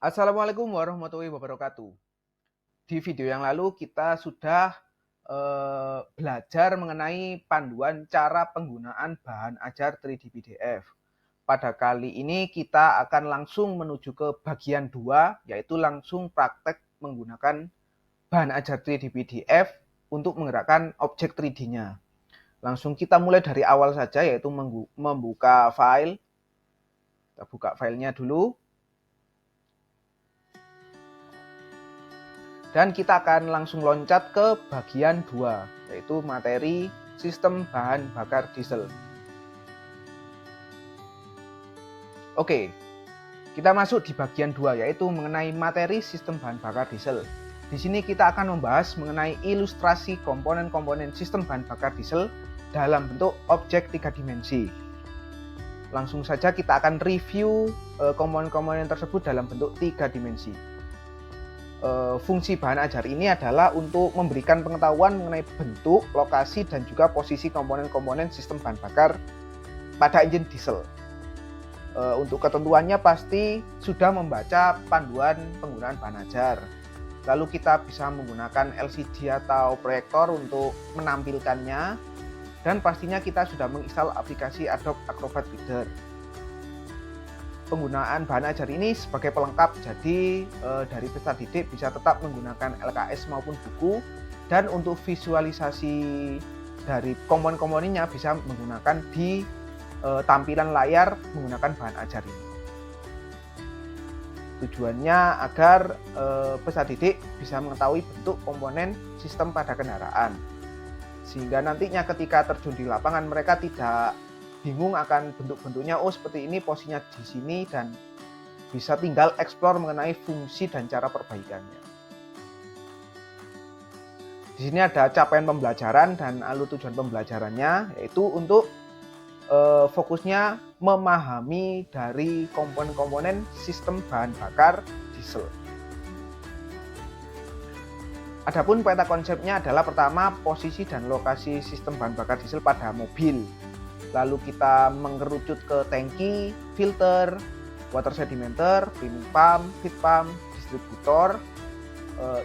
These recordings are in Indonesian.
Assalamualaikum warahmatullahi wabarakatuh. Di video yang lalu kita sudah belajar mengenai panduan cara penggunaan bahan ajar 3D PDF. Pada kali ini kita akan langsung menuju ke bagian 2, yaitu langsung praktek menggunakan bahan ajar 3D PDF untuk menggerakkan objek 3D-nya. Langsung kita mulai dari awal saja, yaitu membuka file. Kita buka filenya dulu. Dan kita akan langsung loncat ke bagian 2, yaitu materi sistem bahan bakar diesel. Oke, kita masuk di bagian 2, yaitu mengenai materi sistem bahan bakar diesel. Di sini kita akan membahas mengenai ilustrasi komponen-komponen sistem bahan bakar diesel dalam bentuk objek 3 dimensi. Langsung saja kita akan review komponen-komponen tersebut dalam bentuk 3 dimensi. Fungsi bahan ajar ini adalah untuk memberikan pengetahuan mengenai bentuk, lokasi, dan juga posisi komponen-komponen sistem bahan bakar pada engine diesel. Untuk ketentuannya pasti sudah membaca panduan penggunaan bahan ajar. Lalu kita bisa menggunakan LCD atau proyektor untuk menampilkannya, dan pastinya kita sudah menginstal aplikasi Adobe Acrobat Reader. Penggunaan bahan ajar ini sebagai pelengkap, jadi dari peserta didik bisa tetap menggunakan LKS maupun buku, dan untuk visualisasi dari komponen-komponennya bisa menggunakan di tampilan layar menggunakan bahan ajar ini. Tujuannya agar peserta didik bisa mengetahui bentuk komponen sistem pada kendaraan, sehingga nantinya ketika terjun di lapangan mereka tidak bingung akan bentuk-bentuknya. Oh, seperti ini posisinya di sini, dan bisa tinggal explore mengenai fungsi dan cara perbaikannya. Di sini ada capaian pembelajaran dan alur tujuan pembelajarannya, yaitu untuk fokusnya memahami dari komponen-komponen sistem bahan bakar diesel. Adapun peta konsepnya adalah pertama, posisi dan lokasi sistem bahan bakar diesel pada mobil. Lalu kita mengerucut ke tangki, filter, water sedimenter, cleaning pump, feed pump, distributor,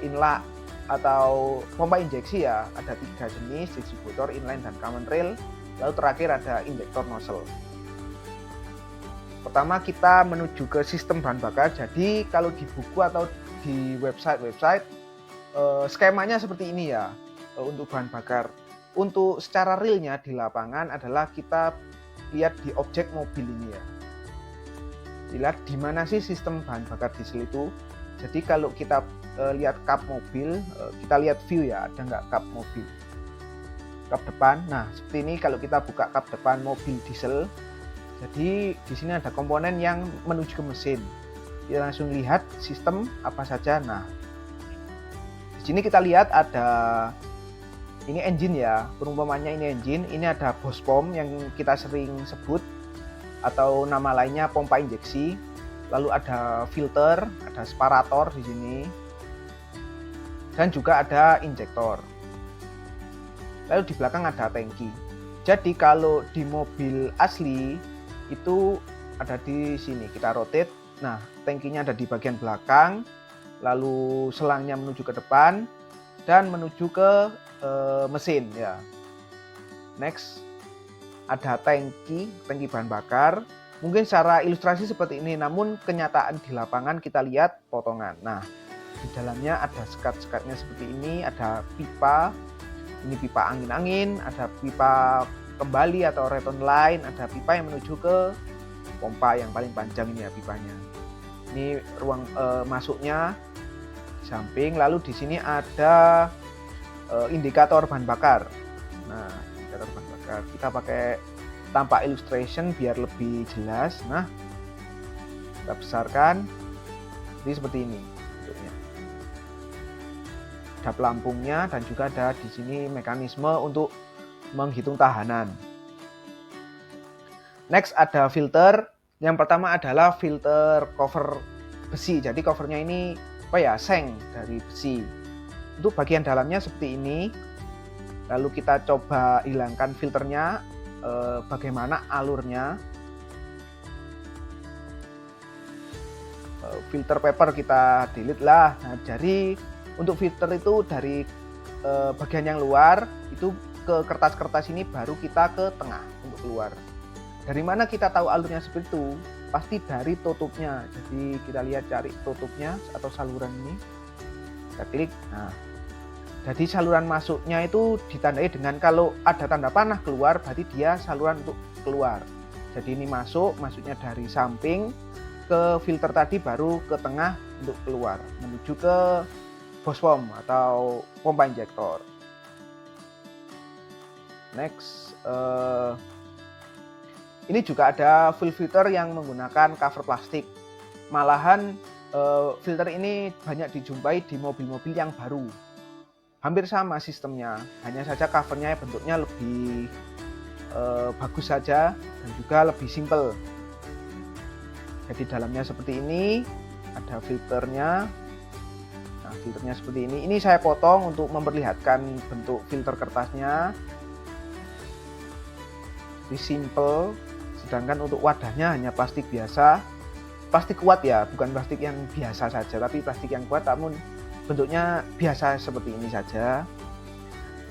inlet atau pompa injeksi ya. Ada 3 jenis, distributor, inline, dan common rail. Lalu terakhir ada injektor nozzle. Pertama kita menuju ke sistem bahan bakar. Jadi kalau di buku atau di website skemanya seperti ini ya untuk bahan bakar. Untuk secara realnya di lapangan adalah kita lihat di objek mobil ini ya. Dilihat di mana sih sistem bahan bakar diesel itu. Jadi kalau kita lihat kap mobil, kita lihat view ya, ada nggak kap mobil, kap depan. Nah seperti ini kalau kita buka kap depan mobil diesel. Jadi di sini ada komponen yang menuju ke mesin. Kita langsung lihat sistem apa saja. Nah di sini kita lihat ada ini engine ya, perumpamannya ini engine. Ini ada hose pump yang kita sering sebut atau nama lainnya pompa injeksi. Lalu ada filter, ada separator di sini, dan juga ada injektor. Lalu di belakang ada tangki. Jadi kalau di mobil asli itu ada di sini, kita rotate. Nah, tangkinya ada di bagian belakang, lalu selangnya menuju ke depan dan menuju ke mesin ya. Next ada tangki bahan bakar. Mungkin secara ilustrasi seperti ini, namun kenyataan di lapangan kita lihat potongan. Nah di dalamnya ada sekat-sekatnya seperti ini, ada pipa, ini pipa angin-angin, ada pipa kembali atau return line, ada pipa yang menuju ke pompa yang paling panjang ini ya pipanya. Ini ruang masuknya di samping. Lalu di sini ada indikator bahan bakar. Nah, indikator bahan bakar kita pakai tampak illustration biar lebih jelas. Nah, kita besarkan. Jadi seperti ini bentuknya. Ada pelampungnya dan juga ada di sini mekanisme untuk menghitung tahanan. Next ada filter. Yang pertama adalah filter cover besi. Jadi covernya ini apa ya, seng dari besi. Untuk bagian dalamnya seperti ini. Lalu kita coba hilangkan filternya, bagaimana alurnya. filter paper kita delete lah. Nah, jadi untuk filter itu dari bagian yang luar itu ke kertas-kertas ini, baru kita ke tengah untuk keluar. Dari mana kita tahu alurnya seperti itu? Pasti dari tutupnya. Jadi kita lihat, cari tutupnya atau saluran ini, kita klik. Nah, jadi saluran masuknya itu ditandai dengan kalau ada tanda panah keluar, berarti dia saluran untuk keluar. Jadi ini masuknya dari samping ke filter tadi, baru ke tengah untuk keluar menuju ke hose pump atau pompa injektor. Next, ini juga ada full filter yang menggunakan cover plastik. Malahan filter ini banyak dijumpai di mobil-mobil yang baru. Hampir sama sistemnya, hanya saja covernya bentuknya lebih bagus saja dan juga lebih simple. Jadi dalamnya seperti ini, ada filternya. Nah, filternya seperti ini. Ini saya potong untuk memperlihatkan bentuk filter kertasnya. Jadi simple. Sedangkan untuk wadahnya hanya plastik biasa. Plastik kuat ya, bukan plastik yang biasa saja, tapi plastik yang kuat, namun bentuknya biasa seperti ini saja.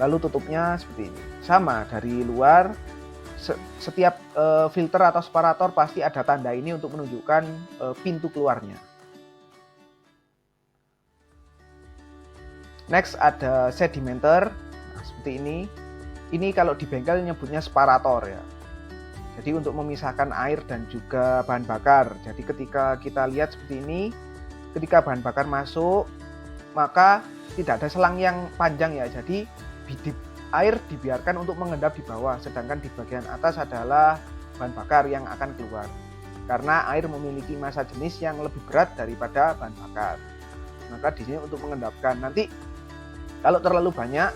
Lalu tutupnya seperti ini. Sama dari luar. Setiap filter atau separator pasti ada tanda ini untuk menunjukkan pintu keluarnya. Next ada sedimenter. Nah, seperti ini. Ini kalau di bengkel nyebutnya separator ya. Jadi untuk memisahkan air dan juga bahan bakar. Jadi ketika kita lihat seperti ini, ketika bahan bakar masuk, maka tidak ada selang yang panjang ya. Jadi air dibiarkan untuk mengendap di bawah, sedangkan di bagian atas adalah bahan bakar yang akan keluar. Karena air memiliki massa jenis yang lebih berat daripada bahan bakar. Maka di sini untuk mengendapkan. Nanti kalau terlalu banyak,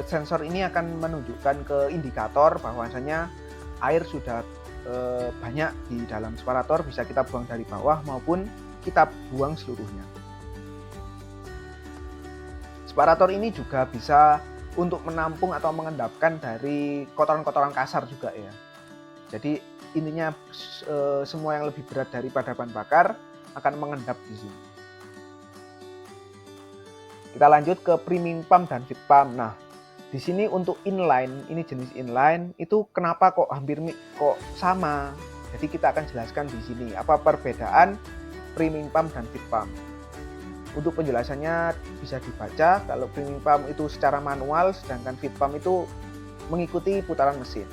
sensor ini akan menunjukkan ke indikator bahwasanya air sudah banyak di dalam separator, bisa kita buang dari bawah maupun kita buang seluruhnya. Separator ini juga bisa untuk menampung atau mengendapkan dari kotoran-kotoran kasar juga ya. Jadi intinya semua yang lebih berat daripada bahan bakar akan mengendap di sini. Kita lanjut ke priming pump dan feed pump. Nah, di sini untuk inline, ini jenis inline, itu kenapa kok sama? Jadi kita akan jelaskan di sini apa perbedaan priming pump dan feed pump. Untuk penjelasannya bisa dibaca. Kalau priming pump itu secara manual, sedangkan feed pump itu mengikuti putaran mesin.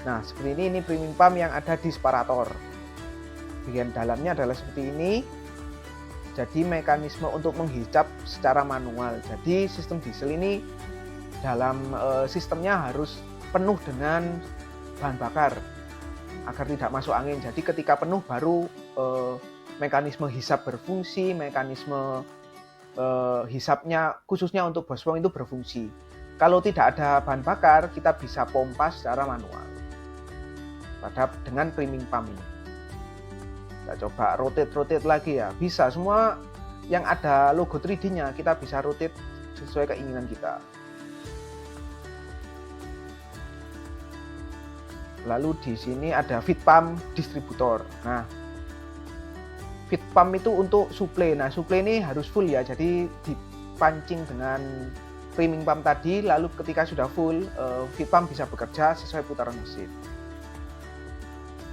Nah, seperti ini priming pump yang ada di separator. Bagian dalamnya adalah seperti ini. Jadi mekanisme untuk menghisap secara manual. Jadi sistem diesel ini dalam sistemnya harus penuh dengan bahan bakar agar tidak masuk angin. Jadi ketika penuh baru mekanisme hisap berfungsi, mekanisme hisapnya khususnya untuk hose pump itu berfungsi. Kalau tidak ada bahan bakar, kita bisa pompa secara manual dengan priming pump ini. Kita coba rotate lagi ya, bisa semua yang ada logo 3D-nya kita bisa rotate sesuai keinginan kita. Lalu di sini ada feed pump distributor. Nah, feed pump itu untuk suplai. Nah, suplai ini harus full ya, jadi dipancing dengan priming pump tadi, lalu ketika sudah full, feed pump bisa bekerja sesuai putaran mesin.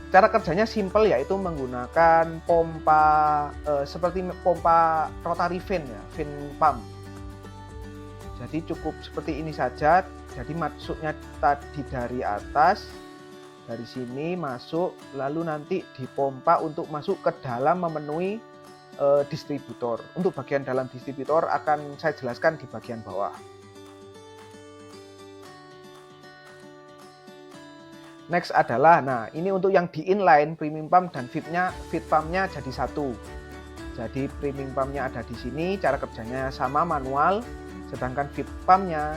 Cara kerjanya simple, yaitu menggunakan pompa seperti pompa rotary vane ya, vane pump. Jadi cukup seperti ini saja. Jadi masuknya tadi dari atas, dari sini masuk, lalu nanti dipompa untuk masuk ke dalam memenuhi distributor. Untuk bagian dalam distributor akan saya jelaskan di bagian bawah. Next adalah, nah ini untuk yang di inline, priming pump dan feed pumpnya jadi satu. Jadi priming pumpnya ada di sini, cara kerjanya sama manual, sedangkan feed pumpnya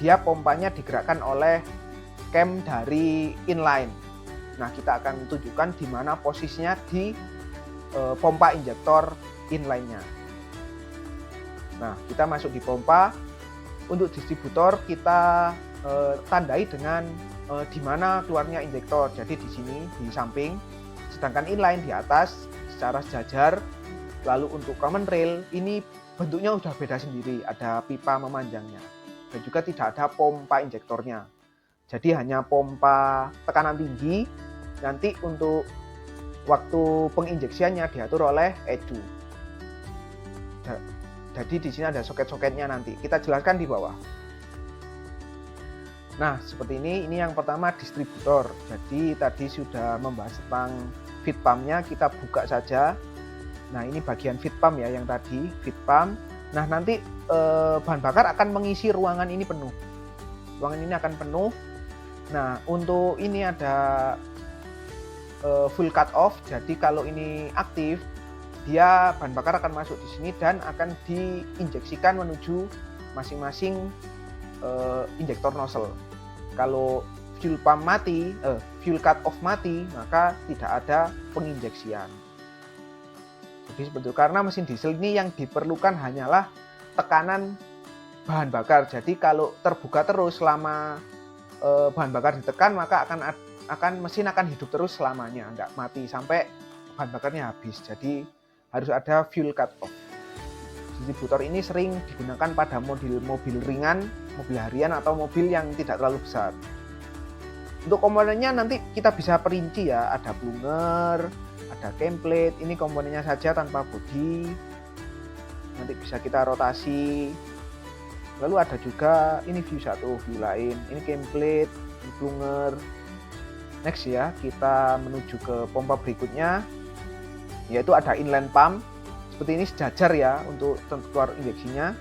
dia pompanya digerakkan oleh cam dari inline. Nah, kita akan tunjukkan di mana posisinya di pompa injektor inline-nya. Nah, kita masuk di pompa. Untuk distributor kita tandai dengan di mana keluarnya injektor. Jadi di sini di samping. sedangkan inline di atas secara sejajar. Lalu untuk common rail ini bentuknya udah beda sendiri, ada pipa memanjangnya dan juga tidak ada pompa injektornya. Jadi hanya pompa tekanan tinggi. Nanti untuk waktu penginjeksiannya diatur oleh ECU. Jadi di sini ada soket-soketnya, nanti kita jelaskan di bawah. Nah, seperti ini yang pertama distributor. Jadi tadi sudah membahas tentang feed pumpnya, kita buka saja. Nah, ini bagian feed pump ya, yang tadi feed pump. Nah, nanti bahan bakar akan mengisi ruangan ini penuh. Ruangan ini akan penuh. Nah, untuk ini ada full cut off. Jadi kalau ini aktif, dia bahan bakar akan masuk di sini dan akan diinjeksikan menuju masing-masing injektor nozzle. Kalau fuel pump mati, fuel cut off mati, maka tidak ada penginjeksian. Jadi seperti itu, karena mesin diesel ini yang diperlukan hanyalah tekanan bahan bakar. Jadi kalau terbuka terus selama bahan bakar ditekan, maka mesin akan hidup terus selamanya, nggak mati sampai bahan bakarnya habis. Jadi harus ada fuel cut off. Distributor ini sering digunakan pada mobil ringan, mobil harian, atau mobil yang tidak terlalu besar. Untuk komponennya nanti kita bisa perinci ya, ada plunger, ada cam plate, ini komponennya saja tanpa bodi. Nanti bisa kita rotasi. Lalu ada juga ini view satu, view lain, ini cam plate, ini plunger. Next ya, kita menuju ke pompa berikutnya, yaitu ada inline pump. Seperti ini sejajar ya untuk keluar injeksinya.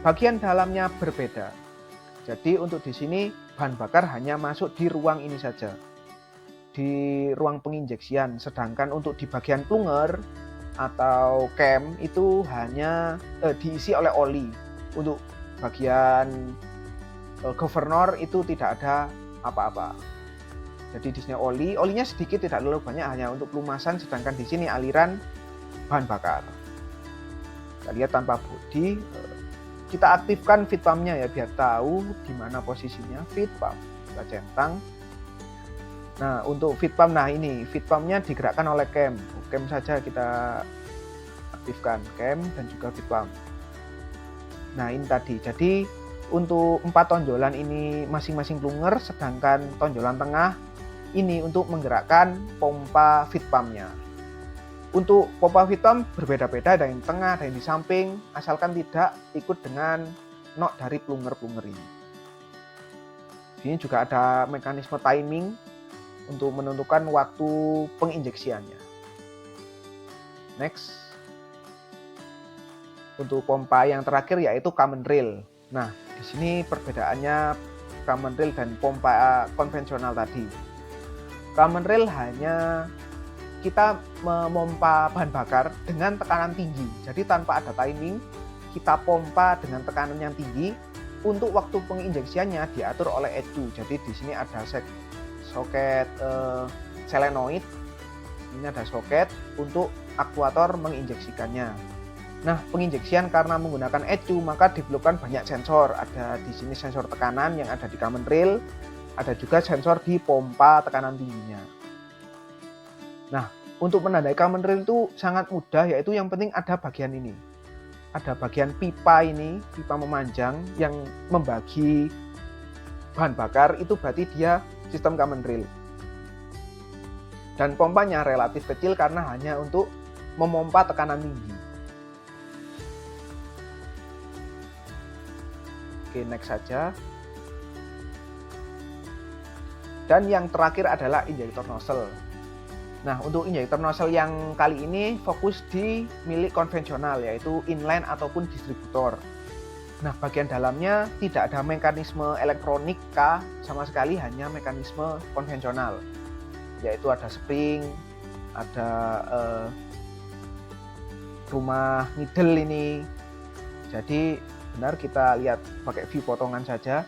Bagian dalamnya berbeda. Jadi untuk di sini bahan bakar hanya masuk di ruang ini saja, di ruang penginjeksian. Sedangkan untuk di bagian plunger atau cam itu hanya diisi oleh oli. Untuk bagian governor itu tidak ada apa-apa. Jadi di sini olinya sedikit, tidak terlalu banyak, hanya untuk pelumasan. Sedangkan di sini aliran bahan bakar. Kita lihat tanpa bodi. Kita aktifkan feed pumpnya ya, biar tahu di mana posisinya feed pump. Kita centang. Nah, untuk feed pump, nah ini feed pumpnya digerakkan oleh cam. Cam saja kita aktifkan, cam dan juga feed pump. Nah ini tadi. Jadi untuk 4 tonjolan ini masing-masing plunger, sedangkan tonjolan tengah ini untuk menggerakkan pompa feed pumpnya. Untuk pompa feed pump berbeda-beda, ada yang tengah, ada yang di samping, asalkan tidak ikut dengan nok dari plunger-plunger ini. Di sini juga ada mekanisme timing untuk menentukan waktu penginjeksiannya. Next. Untuk pompa yang terakhir yaitu common rail. Nah, di sini perbedaannya common rail dan pompa konvensional tadi. Common rail hanya kita memompa bahan bakar dengan tekanan tinggi. Jadi tanpa ada timing, kita pompa dengan tekanan yang tinggi. Untuk waktu penginjeksiannya diatur oleh ECU. Jadi di sini ada soket solenoid. Ini ada soket untuk aktuator menginjeksikannya. Nah, penginjeksian karena menggunakan ECU maka diperlukan banyak sensor. Ada di sini sensor tekanan yang ada di common rail, ada juga sensor di pompa tekanan tingginya. Nah, untuk menandai common rail itu sangat mudah, yaitu yang penting ada bagian ini. Ada bagian pipa ini, pipa memanjang yang membagi bahan bakar, itu berarti dia sistem common rail. Dan pompanya relatif kecil karena hanya untuk memompa tekanan tinggi. Oke, next saja. Dan yang terakhir adalah injektor nozzle. Nah, untuk injektor nozzle yang kali ini fokus di milik konvensional, yaitu inline ataupun distributor. Nah, bagian dalamnya tidak ada mekanisme elektronik sama sekali, hanya mekanisme konvensional. Yaitu ada spring, ada rumah needle ini. Jadi benar kita lihat pakai view potongan saja.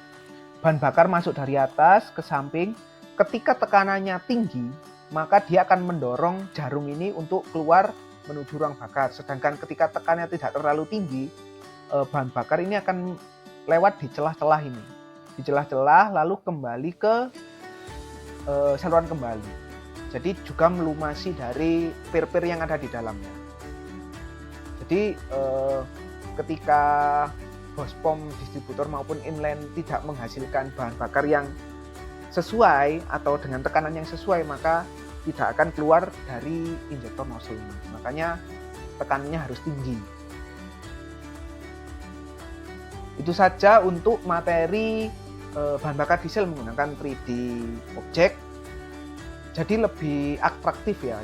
Bahan bakar masuk dari atas ke samping. Ketika tekanannya tinggi, maka dia akan mendorong jarum ini untuk keluar menuju ruang bakar. Sedangkan ketika tekanannya tidak terlalu tinggi, bahan bakar ini akan lewat di celah-celah ini. Di celah-celah lalu kembali ke saluran kembali. jadi juga melumasi dari peer-peer yang ada di dalamnya. Jadi ketika BOSPOM distributor maupun inline tidak menghasilkan bahan bakar yang sesuai atau dengan tekanan yang sesuai, maka tidak akan keluar dari injektor nozzle ini. Makanya tekanannya harus tinggi. Itu saja untuk materi bahan bakar diesel menggunakan 3D object. Jadi lebih atraktif ya,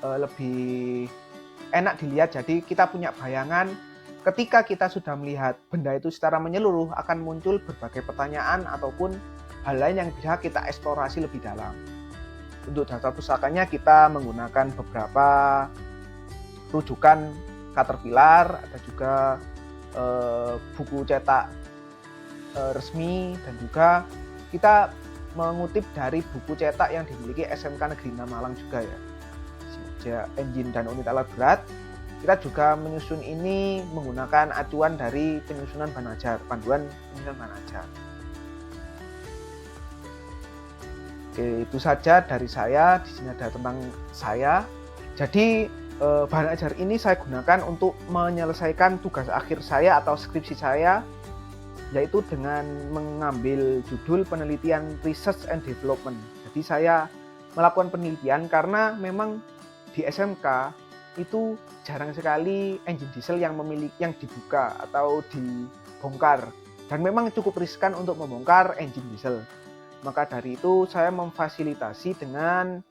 lebih enak dilihat. Jadi kita punya bayangan ketika kita sudah melihat benda itu secara menyeluruh, akan muncul berbagai pertanyaan ataupun hal lain yang bisa kita eksplorasi lebih dalam. Untuk daftar pusakanya kita menggunakan beberapa rujukan Caterpillar, ada juga buku cetak resmi, dan juga kita mengutip dari buku cetak yang dimiliki SMK Negeri 6 Malang juga ya, engine dan unit alat berat. Kita juga menyusun ini menggunakan acuan dari penyusunan bahan ajar, panduan penyusunan bahan ajar. Oke, itu saja dari saya. Di sini ada tentang saya. Jadi bahan ajar ini saya gunakan untuk menyelesaikan tugas akhir saya atau skripsi saya, yaitu dengan mengambil judul penelitian Research and Development. Jadi saya melakukan penelitian karena memang di SMK itu jarang sekali engine diesel yang dibuka atau dibongkar, dan memang cukup riskan untuk membongkar engine diesel. Maka dari itu saya memfasilitasi dengan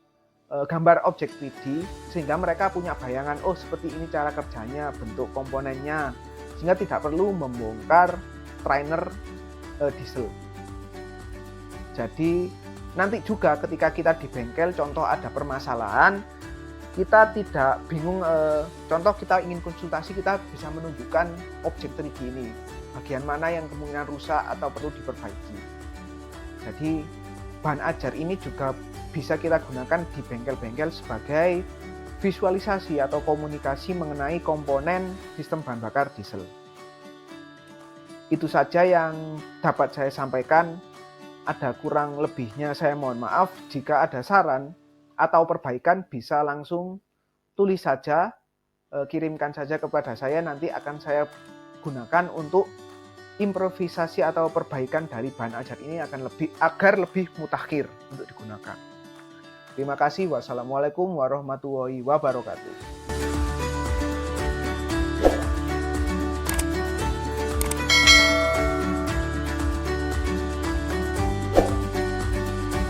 gambar objek 3D sehingga mereka punya bayangan, oh seperti ini cara kerjanya, bentuk komponennya, sehingga tidak perlu membongkar trainer diesel. Jadi nanti juga ketika kita di bengkel, contoh ada permasalahan, kita tidak bingung, contoh kita ingin konsultasi, kita bisa menunjukkan objek 3D ini, bagian mana yang kemungkinan rusak atau perlu diperbaiki. Jadi bahan ajar ini juga bisa kita gunakan di bengkel-bengkel sebagai visualisasi atau komunikasi mengenai komponen sistem bahan bakar diesel. Itu saja yang dapat saya sampaikan. Ada kurang lebihnya saya mohon maaf. Jika ada saran atau perbaikan bisa langsung tulis saja, kirimkan saja kepada saya, nanti akan saya gunakan untuk improvisasi atau perbaikan dari bahan ajar ini agar lebih mutakhir untuk digunakan. Terima kasih. Wassalamualaikum warahmatullahi wabarakatuh.